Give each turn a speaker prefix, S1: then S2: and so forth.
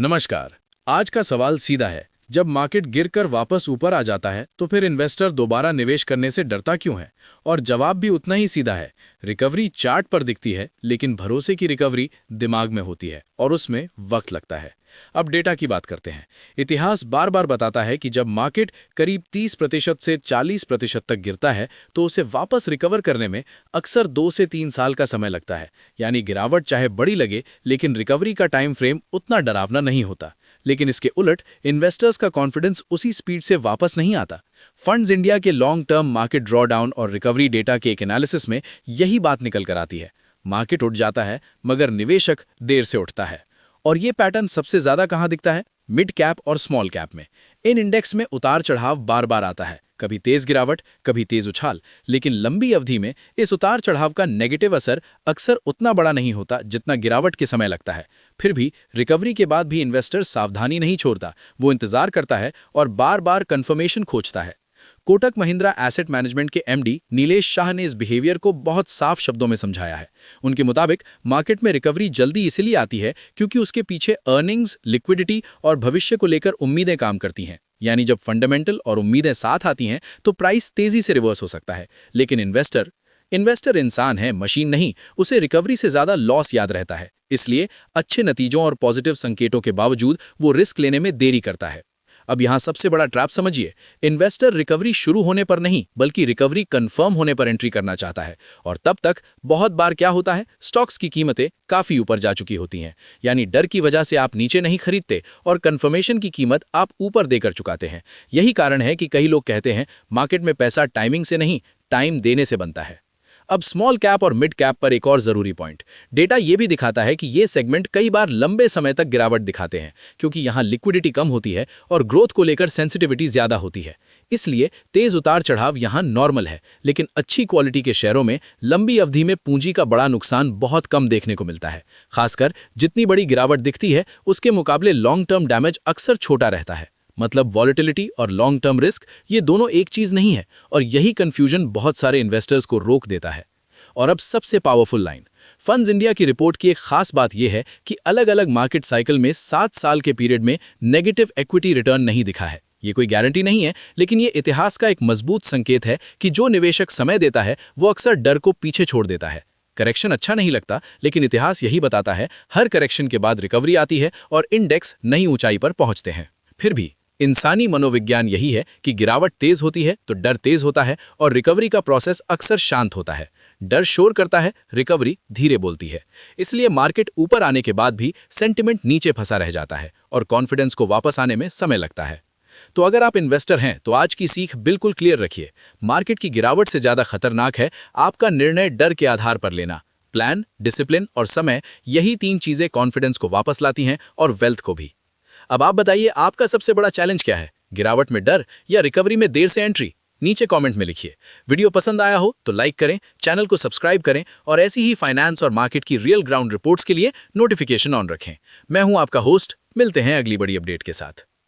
S1: नमस्कार। आज का सवाल सीधा है, जब मार्केट गिरकर वापस ऊपर आ जाता है तो फिर इन्वेस्टर दोबारा निवेश करने से डरता क्यों है? और जवाब भी उतना ही सीधा है। रिकवरी चार्ट पर दिखती है, लेकिन भरोसे की रिकवरी दिमाग में होती है और उसमें वक्त लगता है। अब डेटा की बात करते हैं। इतिहास बार बार बताता है कि जब मार्केट करीब 30% से 40% तक गिरता है तो उसे वापस रिकवर करने में अक्सर 2 से 3 साल का समय लगता है। यानी गिरावट चाहे बड़ी लगे, लेकिन रिकवरी का टाइम फ्रेम उतना डरावना नहीं होता। लेकिन इसके उलट इन्वेस्टर्स का कॉन्फिडेंस उसी स्पीड से वापस नहीं आता। फंड्स इंडिया के लॉन्ग टर्म मार्केट ड्रॉडाउन और रिकवरी डेटा के एक एनालिसिस में यही बात निकल कर आती है। मार्केट उठ जाता है, मगर निवेशक देर से उठता है। और ये पैटर्न सबसे ज्यादा कहां दिखता है? मिड कैप और स्मॉल कैप में। इन इंडेक्स में उतार चढ़ाव बार बार आता है, कभी तेज गिरावट, कभी तेज उछाल। लेकिन लंबी अवधि में इस उतार चढ़ाव का नेगेटिव असर अक्सर उतना बड़ा नहीं होता जितना गिरावट के समय लगता है। फिर भी रिकवरी के बाद भी इन्वेस्टर सावधानी नहीं छोड़ता। वो इंतजार करता है और बार बार कंफर्मेशन खोजता है। कोटक महिंद्रा एसेट मैनेजमेंट के एमडी नीलेश शाह ने इस बिहेवियर को बहुत साफ शब्दों में समझाया है। उनके मुताबिक मार्केट में रिकवरी जल्दी इसलिए आती है क्योंकि उसके पीछे अर्निंग्स, लिक्विडिटी और भविष्य को लेकर उम्मीदें काम करती हैं। यानी जब फंडामेंटल और उम्मीदें साथ आती हैं तो प्राइस तेजी से रिवर्स हो सकता है। लेकिन इन्वेस्टर इंसान है, मशीन नहीं। उसे रिकवरी से ज्यादा लॉस याद रहता है। इसलिए अच्छे नतीजों और पॉजिटिव संकेतों के बावजूद वो रिस्क लेने में देरी करता है। अब यहां सबसे बड़ा ट्रैप समझिए। इन्वेस्टर रिकवरी शुरू होने पर नहीं, बल्कि रिकवरी कंफर्म होने पर एंट्री करना चाहता है। और तब तक बहुत बार क्या होता है, स्टॉक्स की कीमतें काफी ऊपर जा चुकी होती हैं। यानी डर की वजह से आप नीचे नहीं खरीदते और कंफर्मेशन की कीमत आप ऊपर देकर चुकाते हैं। यही कारण है कि कई लोग कहते हैं मार्केट में पैसा टाइमिंग से नहीं, टाइम देने से बनता है। अब स्मॉल कैप और मिड कैप पर एक और जरूरी पॉइंट। डेटा यह भी दिखाता है कि ये सेगमेंट कई बार लंबे समय तक गिरावट दिखाते हैं, क्योंकि यहां लिक्विडिटी कम होती है और ग्रोथ को लेकर सेंसिटिविटी ज्यादा होती है। इसलिए तेज उतार चढ़ाव यहां नॉर्मल है। लेकिन अच्छी क्वालिटी के शेयरों में लंबी अवधि में पूंजी का बड़ा नुकसान बहुत कम देखने को मिलता है। खासकर जितनी बड़ी गिरावट दिखती है, उसके मुकाबले लॉन्ग टर्म डैमेज अक्सर छोटा रहता है। मतलब वॉलेटिलिटी और लॉन्ग टर्म रिस्क, ये दोनों एक चीज नहीं है। और यही कंफ्यूजन बहुत सारे इन्वेस्टर्स को रोक देता है। और अब सबसे पावरफुल लाइन। फंड्स इंडिया की रिपोर्ट की एक खास बात यह है कि अलग अलग मार्केट साइकिल में 7 साल के पीरियड में नेगेटिव इक्विटी रिटर्न नहीं दिखा है। ये कोई गारंटी नहीं है, लेकिन ये इतिहास का एक मजबूत संकेत है कि जो निवेशक समय देता है वो अक्सर डर को पीछे छोड़ देता है। करेक्शन अच्छा नहीं लगता, लेकिन इतिहास यही बताता है, हर करेक्शन के बाद रिकवरी आती है और इंडेक्स नई ऊंचाई पर पहुंचते हैं। फिर भी इंसानी मनोविज्ञान यही है कि गिरावट तेज होती है तो डर तेज होता है और रिकवरी का प्रोसेस अक्सर शांत होता है। डर शोर करता है, रिकवरी धीरे बोलती है। इसलिए मार्केट ऊपर आने के बाद भी सेंटिमेंट नीचे फंसा रह जाता है और कॉन्फिडेंस को वापस आने में समय लगता है। तो अगर आप इन्वेस्टर हैं तो आज की सीख बिल्कुल क्लियर रखिए। मार्केट की गिरावट से ज्यादा खतरनाक है आपका निर्णय डर के आधार पर लेना। प्लान, डिसिप्लिन और समय, यही 3 चीजें कॉन्फिडेंस को वापस लाती हैं और वेल्थ को भी। अब आप बताइए, आपका सबसे बड़ा चैलेंज क्या है? गिरावट में डर या रिकवरी में देर से एंट्री? नीचे कमेंट में लिखिए। वीडियो पसंद आया हो तो लाइक करें, चैनल को सब्सक्राइब करें और ऐसी ही फाइनेंस और मार्केट की रियल ग्राउंड रिपोर्ट्स के लिए नोटिफिकेशन ऑन रखें। मैं हूं आपका होस्ट। मिलते हैं अगली बड़ी अपडेट के साथ।